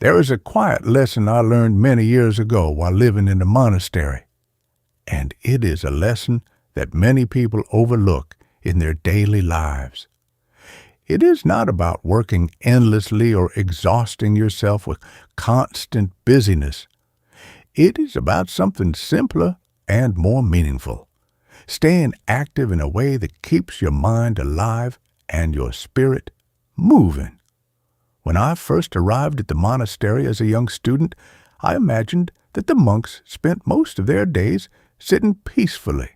There is a quiet lesson I learned many years ago while living in the monastery, and it is a lesson that many people overlook in their daily lives. It is not about working endlessly or exhausting yourself with constant busyness. It is about something simpler and more meaningful, staying active in a way that keeps your mind alive and your spirit moving. When I first arrived at the monastery as a young student, I imagined that the monks spent most of their days sitting peacefully,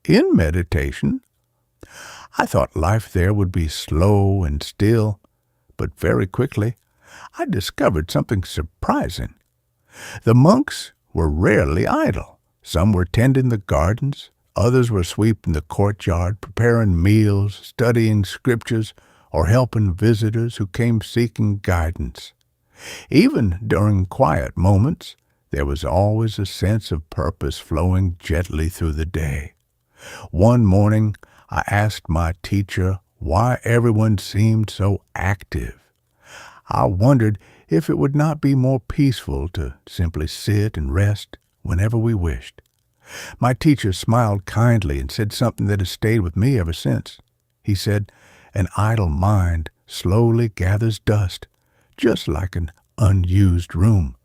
in meditation. I thought life there would be slow and still, but very quickly I discovered something surprising. The monks were rarely idle. Some were tending the gardens, others were sweeping the courtyard, preparing meals, studying scriptures, or helping visitors who came seeking guidance. Even during quiet moments, there was always a sense of purpose flowing gently through the day. One morning, I asked my teacher why everyone seemed so active. I wondered if it would not be more peaceful to simply sit and rest whenever we wished. My teacher smiled kindly and said something that has stayed with me ever since. He said, "An idle mind slowly gathers dust, just like an unused room."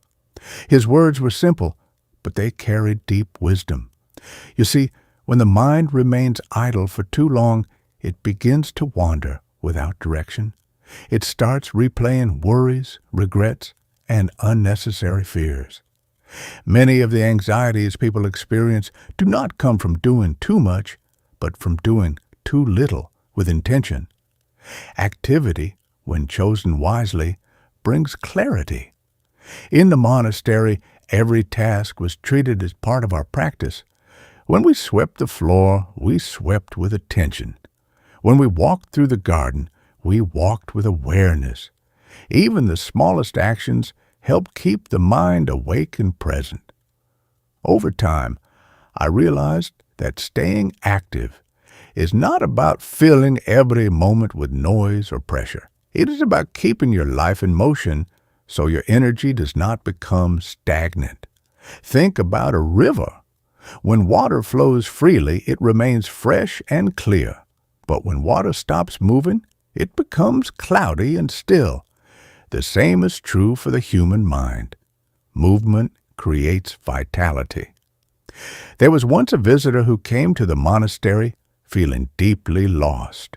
His words were simple, but they carried deep wisdom. You see, when the mind remains idle for too long, it begins to wander without direction. It starts replaying worries, regrets, and unnecessary fears. Many of the anxieties people experience do not come from doing too much, but from doing too little with intention. Activity, when chosen wisely, brings clarity. In the monastery, every task was treated as part of our practice. When we swept the floor, we swept with attention. When we walked through the garden, we walked with awareness. Even the smallest actions help keep the mind awake and present. Over time, I realized that staying active is not about filling every moment with noise or pressure. It is about keeping your life in motion so your energy does not become stagnant. Think about a river. When water flows freely, it remains fresh and clear. But when water stops moving, it becomes cloudy and still. The same is true for the human mind. Movement creates vitality. There was once a visitor who came to the monastery feeling deeply lost.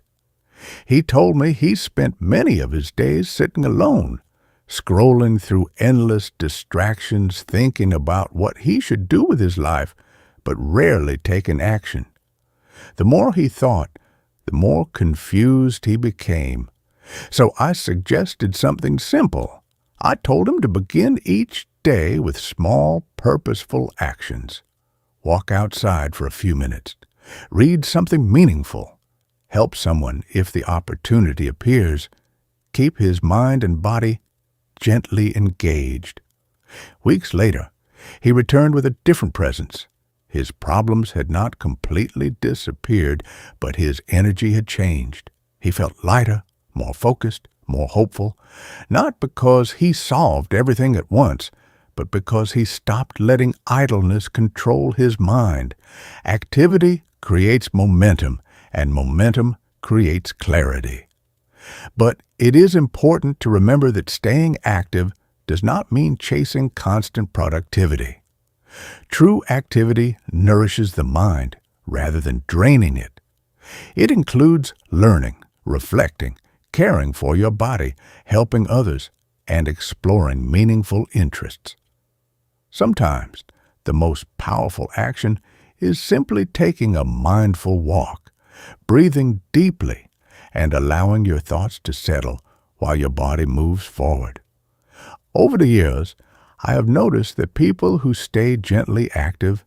He told me he spent many of his days sitting alone, scrolling through endless distractions, thinking about what he should do with his life, but rarely taking action. The more he thought, the more confused he became. So I suggested something simple. I told him to begin each day with small, purposeful actions. Walk outside for a few minutes. Read something meaningful. Help someone if the opportunity appears. Keep his mind and body gently engaged. Weeks later, he returned with a different presence. His problems had not completely disappeared, but his energy had changed. He felt lighter, more focused, more hopeful, not because he solved everything at once, but because he stopped letting idleness control his mind. Activity creates momentum, and momentum creates clarity. But it is important to remember that staying active does not mean chasing constant productivity. True activity nourishes the mind rather than draining it. It includes learning, reflecting, caring for your body, helping others, and exploring meaningful interests. Sometimes the most powerful action is simply taking a mindful walk, breathing deeply, and allowing your thoughts to settle while your body moves forward. Over the years, I have noticed that people who stay gently active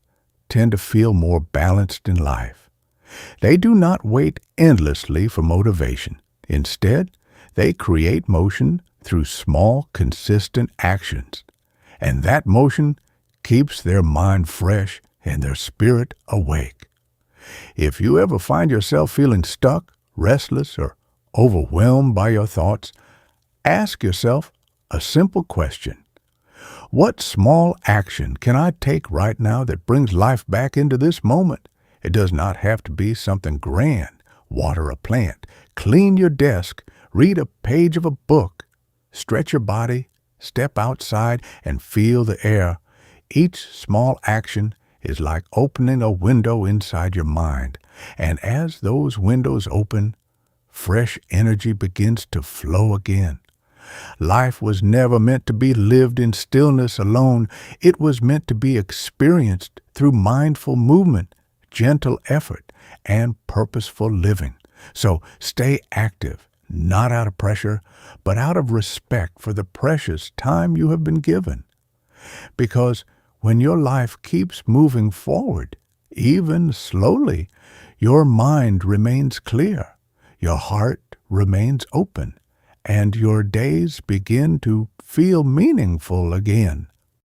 tend to feel more balanced in life. They do not wait endlessly for motivation. Instead, they create motion through small, consistent actions, and that motion keeps their mind fresh and their spirit awake. If you ever find yourself feeling stuck, restless, or overwhelmed by your thoughts, ask yourself, A simple question. What small action can I take right now that brings life back into this moment? It does not have to be something grand. Water a plant, clean your desk, read a page of a book, stretch your body, step outside and feel the air. Each small action is like opening a window inside your mind. And as those windows open, fresh energy begins to flow again. Life was never meant to be lived in stillness alone. It was meant to be experienced through mindful movement, gentle effort, and purposeful living. So stay active, not out of pressure, but out of respect for the precious time you have been given. Because when your life keeps moving forward, even slowly, your mind remains clear, your heart remains open, and your days begin to feel meaningful again.